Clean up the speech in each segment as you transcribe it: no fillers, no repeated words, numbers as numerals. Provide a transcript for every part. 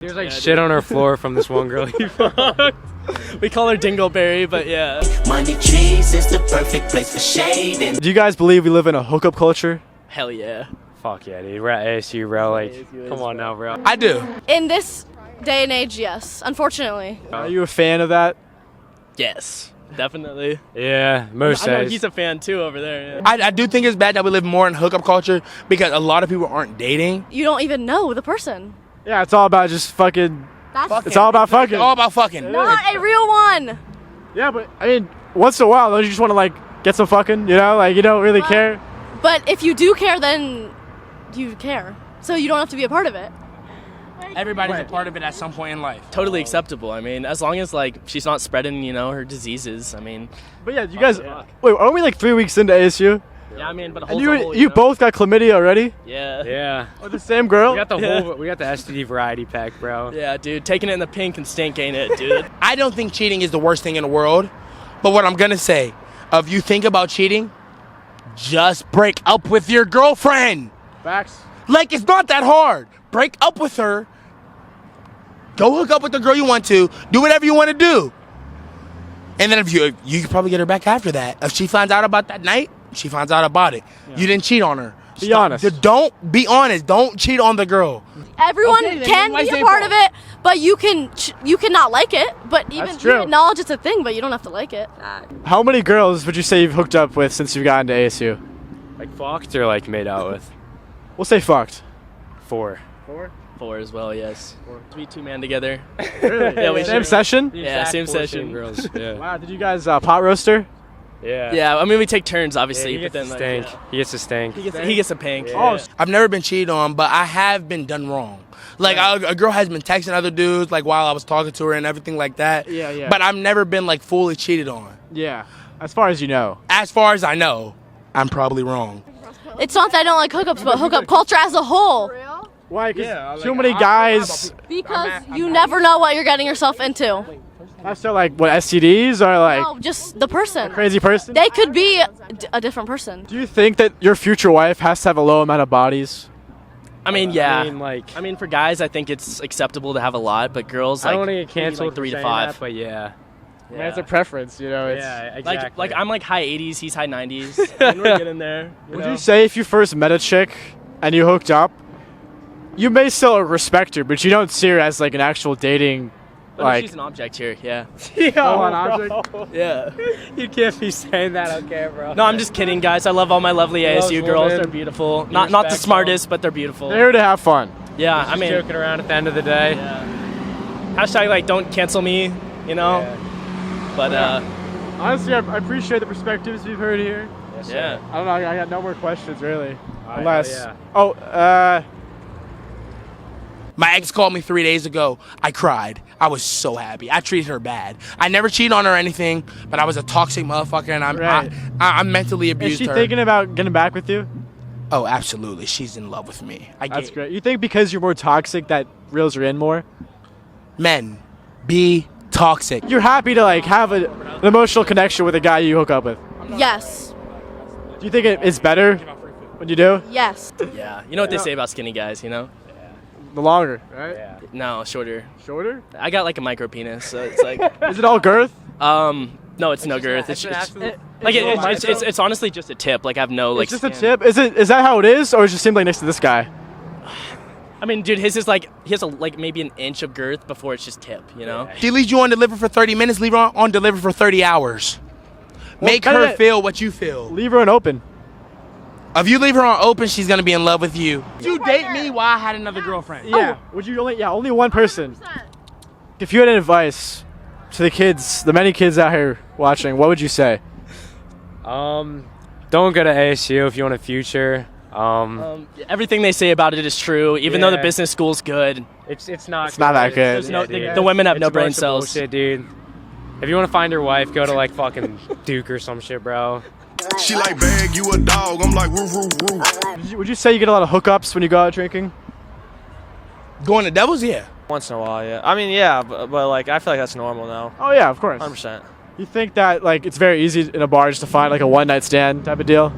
There's like shit on our floor from this one girl he fucked. We call her Dingleberry, but yeah. Money trees is the perfect place for shade. Do you guys believe we live in a hookup culture? Hell yeah. Fuck yeah, dude. We're at ASU, bro. Like, come on now, bro. I do. In this day and age, yes. Unfortunately. Are you a fan of that? Yes, definitely. Yeah, most I know days. he's a fan too over there. Yeah. I do think it's bad that we live more in hookup culture because a lot of people aren't dating. You don't even know the person. Yeah, it's all about just fucking. That's It's all about fucking. It's all about fucking. not a real one. Yeah, but I mean, once in a while, don't you just want to like get some fucking? You know, like you don't really care. But if you do care, then you care. So you don't have to be a part of it. Everybody's a part of it at some point in life. Totally acceptable. I mean, as long as like she's not spreading, her diseases. I mean. But yeah, you guys. Wait, aren't we like 3 weeks into ASU? Yeah, I mean, but And you both got chlamydia already? Yeah. Yeah. With the same girl? We got the whole. We got the STD variety pack, bro. Yeah, dude. Taking it in the pink and stink, ain't it, dude? I don't think cheating is the worst thing in the world. But what I'm going to say, if you think about cheating, just break up with your girlfriend. Facts. Like, it's not that hard. Break up with her. Go hook up with the girl you want to. Do whatever you want to do. And then if you can probably get her back after that. If she finds out about that night, she finds out about it. Yeah. You didn't cheat on her. Be honest. Don't be honest. Don't cheat on the girl. Everyone can be a part of it, but you cannot like it. But even you acknowledge it's a thing, but you don't have to like it. How many girls would you say you've hooked up with since you've gotten to ASU? Like fucked or like made out with? We'll say fucked. 4. 4 as well, yes. 4. 2-man together. Really? Yeah, we same should. session? Yeah, same session. Girls. Yeah. Wow, did you guys pot roaster? Yeah. Yeah, I mean, we take turns, obviously. He but gets then the like, stank. He gets the stank. he gets a pink. Yeah. Oh, I've never been cheated on, but I have been done wrong. Like, a girl has been texting other dudes, like, while I was talking to her and everything like that. Yeah. But I've never been, like, fully cheated on. yeah. As far as you know. As far as I know, I'm probably wrong. It's not that I don't like hookups, but hookup culture as a whole. Why? Because too many guys. Because you never know what you're getting yourself into. So like what, STDs or like No, just the person. crazy person? They could be a different person. Do you think that your future wife has to have a low amount of bodies? I mean, yeah. I mean, for guys, I think it's acceptable to have a lot, but girls, I like, don't want to get canceled like 3 for to saying 5. that, but yeah. I mean, it's a preference, you know. It's, Yeah, exactly. Like I'm like high 80s, he's high 90s. And we're getting there. Would you say if you first met a chick and you hooked up, you may still respect her, but you don't see her as like an actual dating, like she's an object here, yeah. full-on object? Yeah. You can't be saying that, okay, bro? No, I'm just kidding, guys. I love all my lovely ASU girls. women. They're beautiful. Not the respect smartest, but they're beautiful. They're here to have fun. Yeah, I mean, joking around at the end of the day. yeah. Hashtag like don't cancel me, you know. Yeah. But Honestly, I appreciate the perspectives we've heard here. yeah. I don't know. I got no more questions really, Unless. unless. My ex called me 3 days ago. I cried. I was so happy. I treated her bad. I never cheated on her or anything, but I was a toxic motherfucker, and I'm mentally Is abused she her. thinking about getting back with you? Oh, absolutely. She's in love with me. That's great. You think because you're more toxic that reels her in more? Men, be toxic. You're happy to like have an emotional connection with a guy you hook up with. Yes. Do you think it's better when you do? Yes. Yeah. You know what they say about skinny guys, you know? The longer, right? Yeah. No, shorter. Shorter? I got like a micro penis, so it's like Is it all girth? no, it's no girth. It's honestly just a tip. Like I have no like It's just a skin. tip. Is that how it is, or is it just seem like next to this guy? I mean, dude, his is like he has like maybe an inch of girth before it's just tip, you know? She leaves you on deliver for 30 minutes, leave her on deliver for 30 hours. Make kinda- her feel what you feel. Leave her an open. If you leave her on open, she's gonna be in love with you. You date me while I had another girlfriend. Yeah. Would you only one person? If you had an advice to the kids, the many kids out here watching, what would you say? Don't go to ASU if you want a future. Everything they say about it is true, even though the Yeah. business school's good. It's not that good. There's no, dude. the women have It's no a brain bunch of cells. bullshit, dude. If you want to find your wife, go to like fucking Duke or some shit, bro. She like bag, you a dog. I'm like woof woof woof. Would you say you get a lot of hookups when you go out drinking? Going to Devils, yeah. Once in a while, yeah. I mean, yeah, but like I feel like that's normal now. Oh yeah, of course. 100%. You think that like it's very easy in a bar just to find like a one night stand type of deal?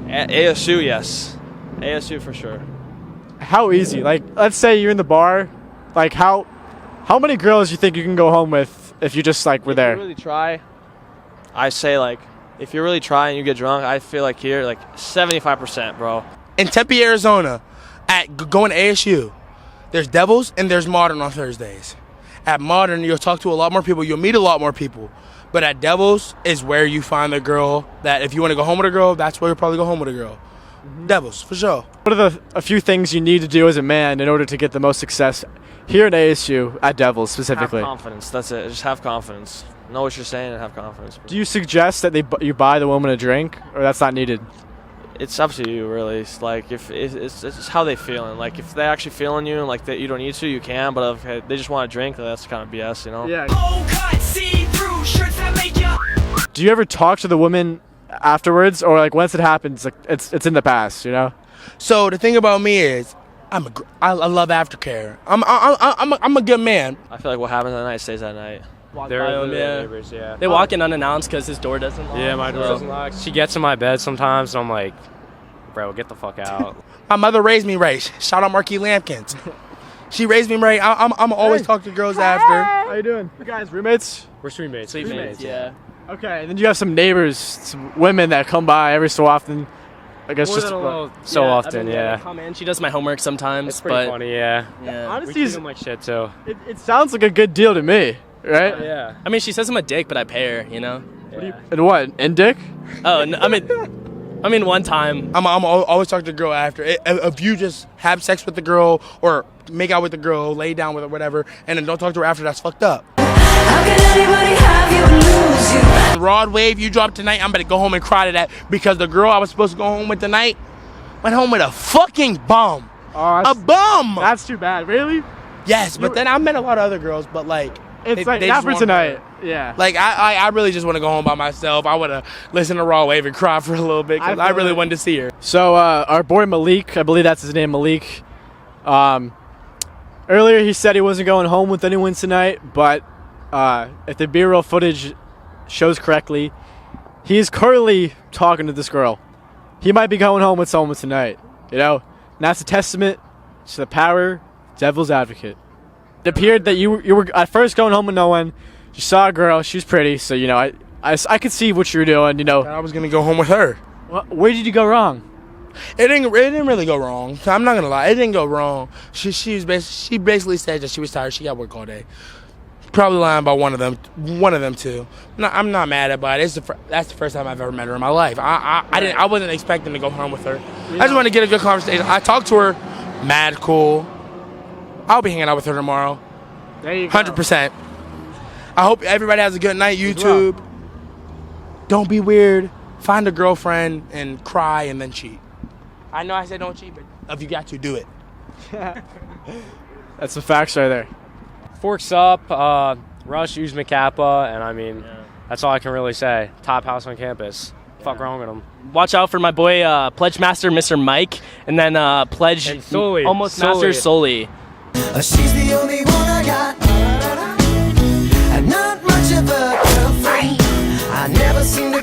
ASU, yes. ASU for sure. How easy? Like, let's say you're in the bar Like how many girls you think you can go home with if you just like were If there? you really try, I say like, if you really try and you get drunk, I feel like here, like 75%, bro. In Tempe, Arizona, going to ASU, there's Devils and there's Modern on Thursdays. At Modern, you'll talk to a lot more people. You'll meet a lot more people. But at Devils is where you find the girl that if you want to go home with a girl, that's where you'll probably go home with a girl. Devils, for sure. What are a few things you need to do as a man in order to get the most success here at ASU at Devils specifically? Have confidence. That's it. Just have confidence. Know what you're saying and have confidence. Do you suggest that you buy the woman a drink, or that's not needed? It's up to you, really. It's like if it's how they feeling. Like if they're actually feeling you and like that you don't need to, you can. But if they just want to drink, that's kind of BS, you know. Yeah. Do you ever talk to the woman afterwards, or like once it happens, like it's in the past, you know? So the thing about me is, I love aftercare. I'm a good man. I feel like what happens at night stays at night. They're by 'em, yeah. neighbors, yeah. They walk in unannounced because his door doesn't lock. Yeah, my door doesn't lock. She gets in my bed sometimes, and I'm like, bro, get the fuck out. My mother raised me right. Shout out Marquis Lampkins. She raised me right. I'm always talk to girls after. How you doing? You guys roommates? We're street mates. Yeah. Okay, and then you have some neighbors, some women that come by every so often. I guess More just than a little, Yeah, so I often, mean, yeah. they come in. She does my homework sometimes, It's pretty but funny, yeah. yeah. We honestly, treat them like shit too. it sounds like a good deal to me, right? Yeah. I mean, she says I'm a dick, but I pay her. You know. And what? In dick? Oh, no, I mean, one time. I'm always talk to the girl after. If you just have sex with the girl or make out with the girl, lay down with her, whatever, and then don't talk to her after, that's fucked up. How can anybody have you and lose you? The rod wave you dropped tonight, I'm gonna go home and cry to that because the girl I was supposed to go home with tonight went home with a fucking bum. Oh, A bum. That's too bad. Really? Yes, but then I met a lot of other girls, but like It's like they not just for want tonight. Yeah. Like I really just want to go home by myself. I want to listen to Raw Wave and cry for a little bit because I feel really it. wanted to see her. So our boy Malik, I believe that's his name, Malik. Earlier he said he wasn't going home with anyone tonight, but if the B-roll footage shows correctly, he is currently talking to this girl. He might be going home with someone tonight, you know? And that's a testament to the power of Devil's Advocate. It appeared that you were at first going home with no one. You saw a girl, she was pretty, so, you know, I could see what you were doing, you know. I was gonna go home with her. Where did you go wrong? It didn't really go wrong. I'm not gonna lie, it didn't go wrong. She basically said that she was tired. She got work all day. Probably lying about one of them too. No, I'm not mad about it. That's the first time I've ever met her in my life. I wasn't expecting to go home with her. I just wanted to get a good conversation. I talked to her, mad cool. I'll be hanging out with her tomorrow. There you go. 100%. I hope everybody has a good night, YouTube. Don't be weird. Find a girlfriend and cry and then cheat. I know I said don't cheat, but if you got to, do it. That's the facts right there. Forks up, Rush, Uzma Kappa, and I mean, that's all I can really say. Top house on campus. Fuck wrong with them. Watch out for my boy Pledge Master, Mr. Mike, and then Pledge And Sully. Almost Sully. Master Sully. She's the only one I got, and not much of a girlfriend. I never seem to